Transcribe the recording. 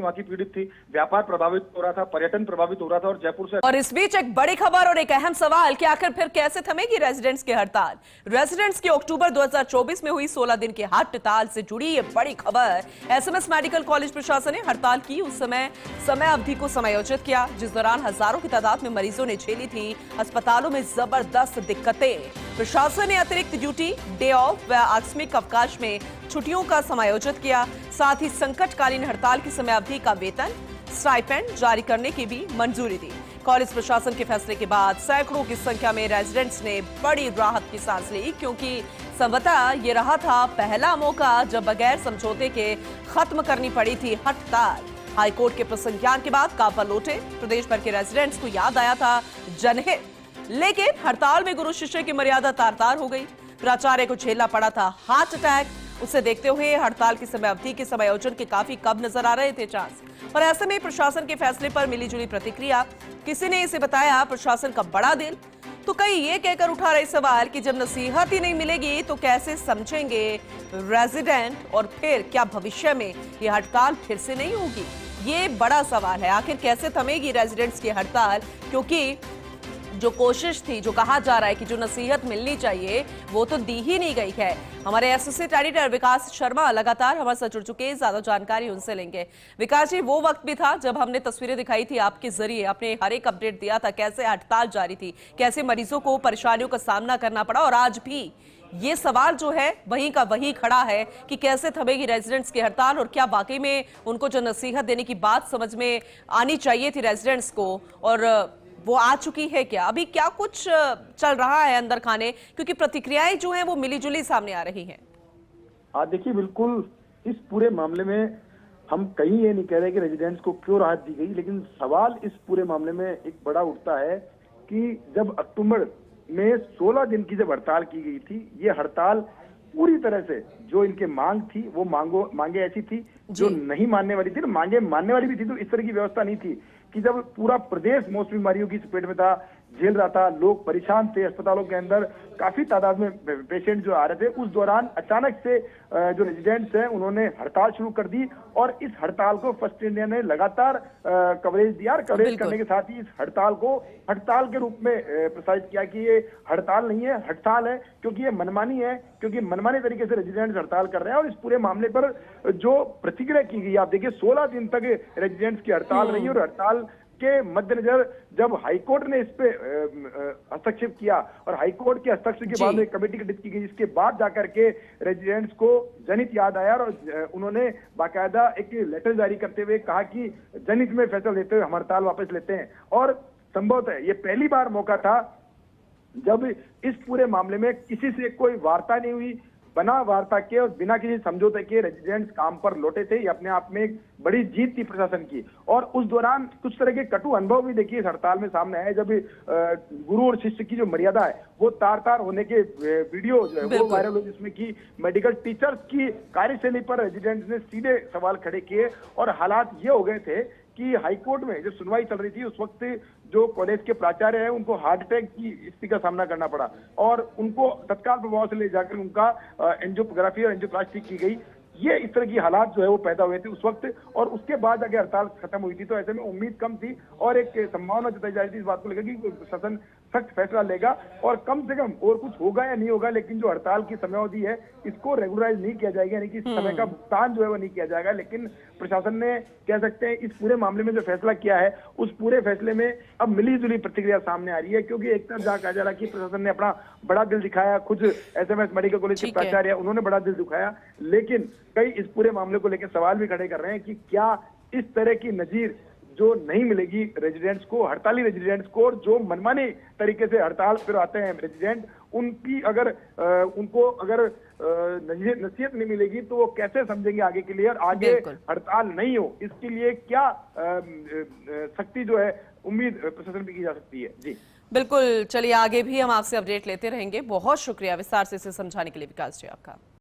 वहाँ की पीड़ित थी, व्यापार प्रभावित हो रहा था, पर्यटन प्रभावित हो रहा था और जयपुर से। और इस बीच एक बड़ी खबर और एक अहम सवाल कि आखिर फिर कैसे थमेगी रेजिडेंट्स की हड़ताल। रेजिडेंट्स की अक्टूबर 2024 में हुई 16 दिन की हड़ताल से जुड़ी ये बड़ी खबर। एसएमएस मेडिकल कॉलेज प्रशासन ने हड़ताल की उस समय अवधि को समायोजित किया जिस दौरान हजारों की तादाद में मरीजों ने झेली थी अस्पतालों में जबरदस्त दिक्कतें। प्रशासन ने अतिरिक्त ड्यूटी, डे ऑफ व आकस्मिक अवकाश में छुट्टियों का समायोजित किया। साथ ही संकटकालीन हड़ताल की समय अवधि का वेतन, स्टाइपेंड जारी करने की भी मंजूरी दी। कॉलेज प्रशासन के फैसले के बाद सैकड़ों की संख्या में रेजिडेंट्स ने बड़ी राहत की सांस ली, क्योंकि संभवतः ये रहा था पहला मौका जब बगैर समझौते के खत्म करनी पड़ी थी हड़ताल। हाईकोर्ट के प्रसंज्ञान के बाद काबा लौटे प्रदेश भर के रेजिडेंट्स को याद आया था जनहित, लेकिन हड़ताल में गुरु शिष्य की मर्यादा तार-तार हो गई। प्राचार्य को झेलना पड़ा था हार्ट अटैक। उसे देखते हुए हड़ताल की समय अवधि के समायोजन के काफी कम नजर आ रहे थे चांस। और ऐसे में प्रशासन के फैसले पर मिलीजुली प्रतिक्रिया। किसी ने इसे बताया प्रशासन का बड़ा दिल, तो कई ये कहकर उठा रहे सवाल कि जब नसीहत ही नहीं मिलेगी तो कैसे समझेंगे रेजिडेंट, और फिर क्या भविष्य में ये हड़ताल फिर से नहीं होगी? ये बड़ा सवाल है। आखिर कैसे थमेगी रेजिडेंट्स की हड़ताल, क्योंकि जो कोशिश थी, जो कहा जा रहा है कि जो नसीहत मिलनी चाहिए वो तो दी ही नहीं गई है। हमारे एसोसिएट एडिटर विकास शर्मा लगातार हमारे साथ जुड़ चुके हैं, ज्यादा जानकारी उनसे लेंगे। विकास जी, वो वक्त भी था जब हमने तस्वीरें दिखाई थी आपके जरिए, आपने हर एक अपडेट दिया था कैसे हड़ताल जारी थी, कैसे मरीजों को परेशानियों का सामना करना पड़ा, और आज भी ये सवाल जो है वहीं का वहीं खड़ा है कि कैसे थमेगी रेजिडेंट्स की हड़ताल, और क्या वाकई में उनको जो नसीहत देने की बात समझ में आनी चाहिए थी रेजिडेंट्स को, और वो आ चुकी है क्या? अभी क्या कुछ चल रहा है अंदर खाने, क्योंकि प्रतिक्रियाएं जो हैं वो मिलीजुली सामने आ रही हैं। देखिए, बिल्कुल इस पूरे मामले में हम कहीं ये नहीं कह रहे कि रेजिडेंट्स को क्यों राहत दी गई, लेकिन सवाल इस पूरे मामले में एक बड़ा उठता है कि जब अक्टूबर में 16 दिन की जब हड़ताल की गई थी, ये हड़ताल पूरी तरह से जो इनके मांग थी वो मांगे ऐसी थी जो नहीं मानने वाली थी, मांगे मानने वाली भी थी। तो इस तरह की व्यवस्था नहीं थी कि जब पूरा प्रदेश मौसमी बीमारियों की चपेट में था, झेल रहा था, लोग परेशान थे, अस्पतालों के अंदर काफी तादाद में पेशेंट जो आ रहे थे, उस दौरान अचानक से जो रेजिडेंट्स हैं उन्होंने हड़ताल शुरू कर दी। और इस हड़ताल को फर्स्ट इंडिया ने लगातार कवरेज दिया, और कवरेज करने के साथ ही इस हड़ताल को हड़ताल के रूप में प्रसारित किया कि ये हड़ताल नहीं है, हड़ताल है, क्योंकि ये मनमानी है, क्योंकि मनमानी तरीके से रेजिडेंट्स हड़ताल कर रहे हैं। और इस पूरे मामले पर जो प्रतिक्रिया की गई, आप देखिए 16 दिन तक रेजिडेंट्स की हड़ताल रही, और हड़ताल के मद्देनजर जब हाईकोर्ट ने इस पे हस्तक्षेप किया और हाईकोर्ट के हस्तक्षेप के बाद में कमेटी गठित की गई, इसके बाद जाकर के रेजिडेंट्स को जनहित याद आया और उन्होंने बाकायदा एक लेटर जारी करते हुए कहा कि जनहित में फैसला लेते हुए हम हड़ताल वापस लेते हैं। और संभवतः ये पहली बार मौका था जब इस पूरे मामले में किसी से कोई वार्ता नहीं हुई, बिना वार्ता के और बिना किसी समझौते के रेजिडेंट्स काम पर लौटे थे। ये अपने आप में एक बड़ी जीत थी प्रशासन की। और उस दौरान कुछ तरह के कटु अनुभव भी देखिए इस हड़ताल में सामने आए, जब गुरु और शिष्य की जो मर्यादा है वो तार-तार होने के वीडियो जो है वो वायरल हुए, जिसमें कि मेडिकल टीचर्स की कार्यशैली पर रेजिडेंट्स ने सीधे सवाल खड़े किए। और हालात ये हो गए थे कि हाईकोर्ट में जो सुनवाई चल रही थी उस वक्त जो कॉलेज के प्राचार्य हैं उनको हार्ट अटैक की स्थिति का सामना करना पड़ा, और उनको तत्काल प्रभाव से ले जाकर उनका एंजियोग्राफी और एंजियोप्लास्टी की गई। ये इस तरह की हालात जो है वो पैदा हुए थे उस वक्त, और उसके बाद अगर हड़ताल खत्म हुई थी तो ऐसे में उम्मीद कम थी और एक संभावना जताई जा रही थी इस बात को लेकर कि प्रशासन सख्त फैसला लेगा और कम से कम और कुछ होगा या नहीं होगा, लेकिन जो हड़ताल की समयावधि है इसको रेगुलराइज नहीं किया जाएगा, यानी कि समय का भुगतान जो है वो नहीं किया जाएगा। लेकिन प्रशासन ने कह सकते हैं इस पूरे मामले में जो फैसला किया है उस पूरे फैसले में अब मिलीजुली प्रतिक्रिया सामने आ रही है, क्योंकि एक तरफ जहाँ कहा जा रहा है कि प्रशासन ने अपना बड़ा दिल दिखाया, खुद एसएमएस मेडिकल कॉलेज के प्राचार्य उन्होंने बड़ा दिल दिखाया, लेकिन कई इस पूरे मामले को लेकर सवाल भी खड़े कर रहे हैं कि क्या इस तरह की नजीर जो नहीं मिलेगी रेजिडेंट्स को, हड़ताली रेजिडेंट्स को, और जो मनमानी तरीके से हड़ताल फिर आते हैं रेजिडेंट, उनकी अगर उनको अगर नसीहत नहीं मिलेगी तो वो कैसे समझेंगे आगे के लिए, और आगे हड़ताल नहीं हो इसके लिए क्या सख्ती जो है उम्मीद प्रशासन भी की जा सकती है। जी बिल्कुल, चलिए आगे भी हम आपसे अपडेट लेते रहेंगे। बहुत शुक्रिया विस्तार से इसे समझाने के लिए विकास जी आपका।